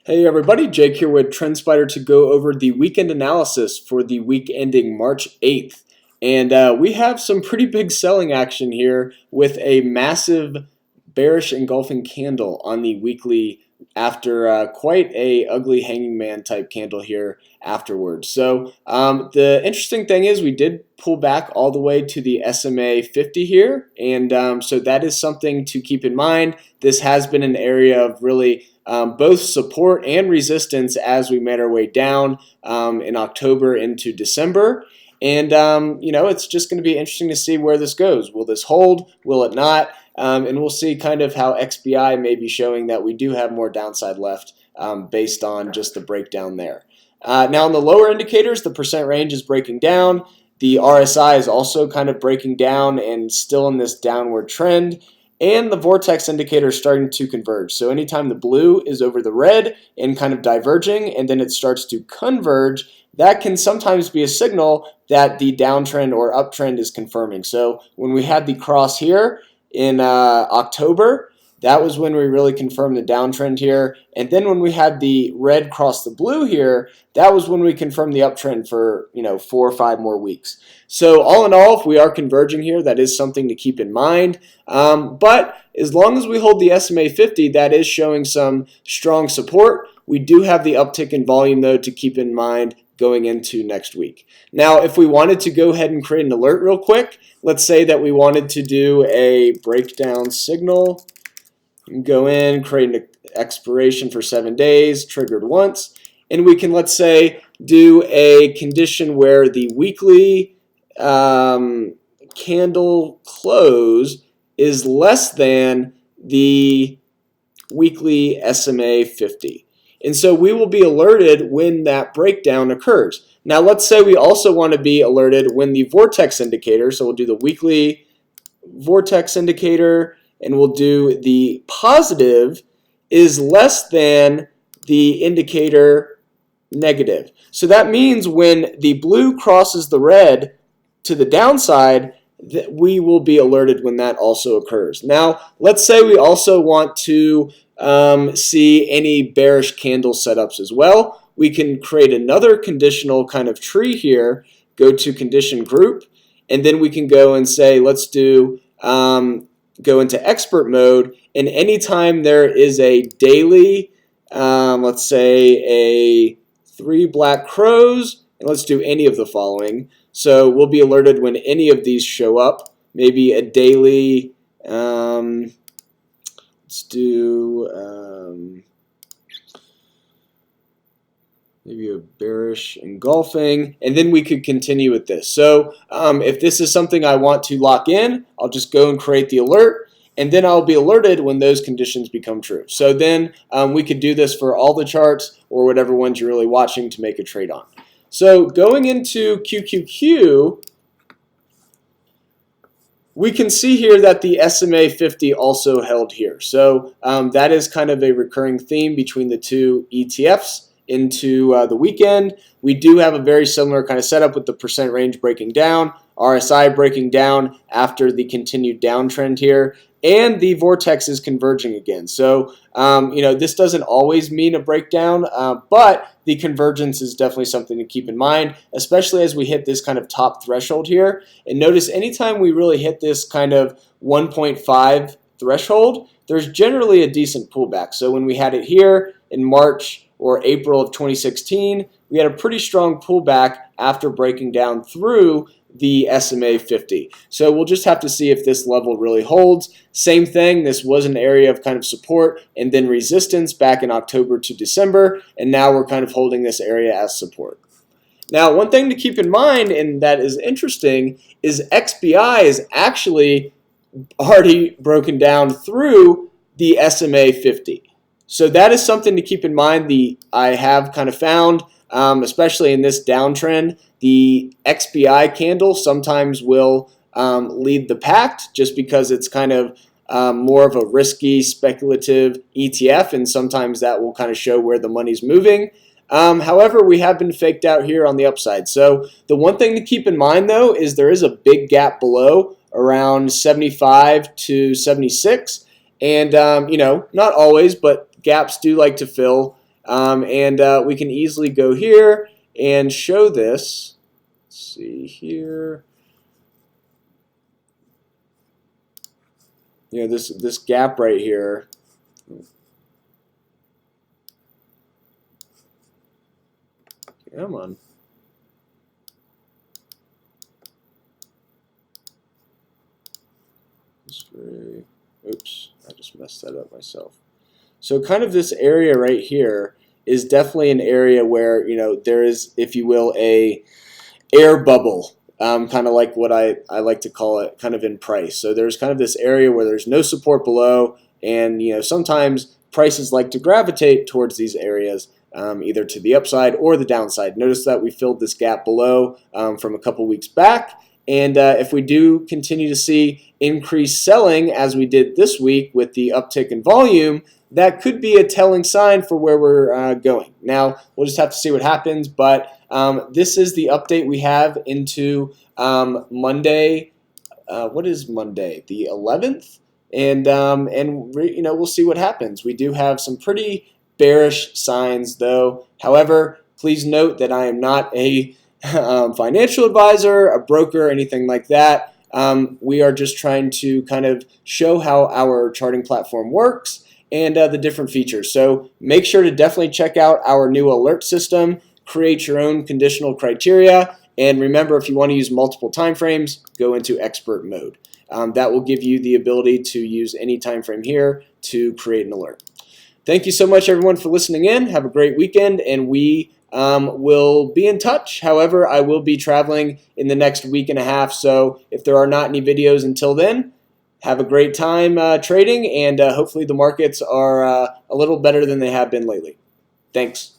Hey everybody, Jake here with TrendSpider to go over the weekend analysis for the week ending March 8th. And we have some pretty big selling action here with a massive bearish engulfing candle on the weekly after quite a ugly hanging man type candle here afterwards. So the interesting thing is we did pull back all the way to the SMA 50 here, and so that is something to keep in mind. This has been an area of really both support and resistance as we made our way down in October into December. And it's just going to be interesting to see where this goes. Will this hold? Will it not? And we'll see kind of how XBI may be showing that we do have more downside left based on just the breakdown there. Now on the lower indicators, the percent range is breaking down. The RSI is also kind of breaking down and still in this downward trend. And the vortex indicator is starting to converge. So anytime the blue is over the red and kind of diverging and then it starts to converge, that can sometimes be a signal that the downtrend or uptrend is confirming. So when we had the cross here in October, that was when we really confirmed the downtrend here. And then when we had the red cross the blue here, that was when we confirmed the uptrend for 4 or 5 more weeks. So all in all, if we are converging here, that is something to keep in mind. But as long as we hold the SMA 50, that is showing some strong support. We do have the uptick in volume though to keep in mind going into next week. Now, if we wanted to go ahead and create an alert real quick, let's say that we wanted to do a breakdown signal. Go in, create an expiration for 7 days, triggered once, and we can, let's say, do a condition where the weekly candle close is less than the weekly SMA 50. And so we will be alerted when that breakdown occurs. Now let's say we also want to be alerted when the vortex indicator, so we'll do the weekly vortex indicator, and we'll do the positive is less than the indicator negative. So that means when the blue crosses the red to the downside, that we will be alerted when that also occurs. Now, let's say we also want to see any bearish candle setups as well. We can create another conditional kind of tree here, go to condition group, and then we can go and say, let's do go into expert mode, and anytime there is a daily, let's say a 3 black crows, and let's do any of the following. So we'll be alerted when any of these show up. Maybe a daily, let's do maybe a bearish engulfing, and then we could continue with this. So if this is something I want to lock in, I'll just go and create the alert, and then I'll be alerted when those conditions become true. So then we could do this for all the charts or whatever ones you're really watching to make a trade on. So going into QQQ, we can see here that the SMA 50 also held here. So that is kind of a recurring theme between the two ETFs into the weekend. We do have a very similar kind of setup with the percent range breaking down, RSI breaking down after the continued downtrend here, and the vortex is converging again. So this doesn't always mean a breakdown, but the convergence is definitely something to keep in mind, especially as we hit this kind of top threshold here. And notice anytime we really hit this kind of 1.5 threshold, there's generally a decent pullback. So when we had it here in March or April of 2016, we had a pretty strong pullback after breaking down through the SMA 50. So we'll just have to see if this level really holds. Same thing, this was an area of kind of support and then resistance back in October to December, and now we're kind of holding this area as support. Now, one thing to keep in mind, and that is interesting, is XBI is actually already broken down through the SMA 50. So that is something to keep in mind. I have kind of found, especially in this downtrend, the XBI candle sometimes will lead the pack just because it's kind of more of a risky, speculative ETF, and sometimes that will kind of show where the money's moving. However, we have been faked out here on the upside. So the one thing to keep in mind, though, is there is a big gap below around 75 to 76. And, not always, but gaps do like to fill. and we can easily go here and show this. Let's see here. This gap right here. Come on. Oops, I just messed that up myself. So kind of this area right here is definitely an area where there is, if you will, a air bubble, kind of like what I like to call it, kind of in price. So there's kind of this area where there's no support below, and sometimes prices like to gravitate towards these areas, either to the upside or the downside. Notice that we filled this gap below from a couple weeks back, and if we do continue to see increased selling as we did this week with the uptick in volume, that could be a telling sign for where we're going. Now, we'll just have to see what happens, but this is the update we have into Monday. What is Monday? The 11th? And we'll see what happens. We do have some pretty bearish signs, though. However, please note that I am not a financial advisor, a broker, anything like that. We are just trying to kind of show how our charting platform works and the different features. So make sure to definitely check out our new alert system, create your own conditional criteria, and remember, if you want to use multiple time frames, go into expert mode. That will give you the ability to use any time frame here to create an alert. Thank you so much, everyone, for listening in. Have a great weekend, and we will be in touch. However, I will be traveling in the next week and a half, so if there are not any videos until then, have a great time trading, and hopefully the markets are a little better than they have been lately. Thanks.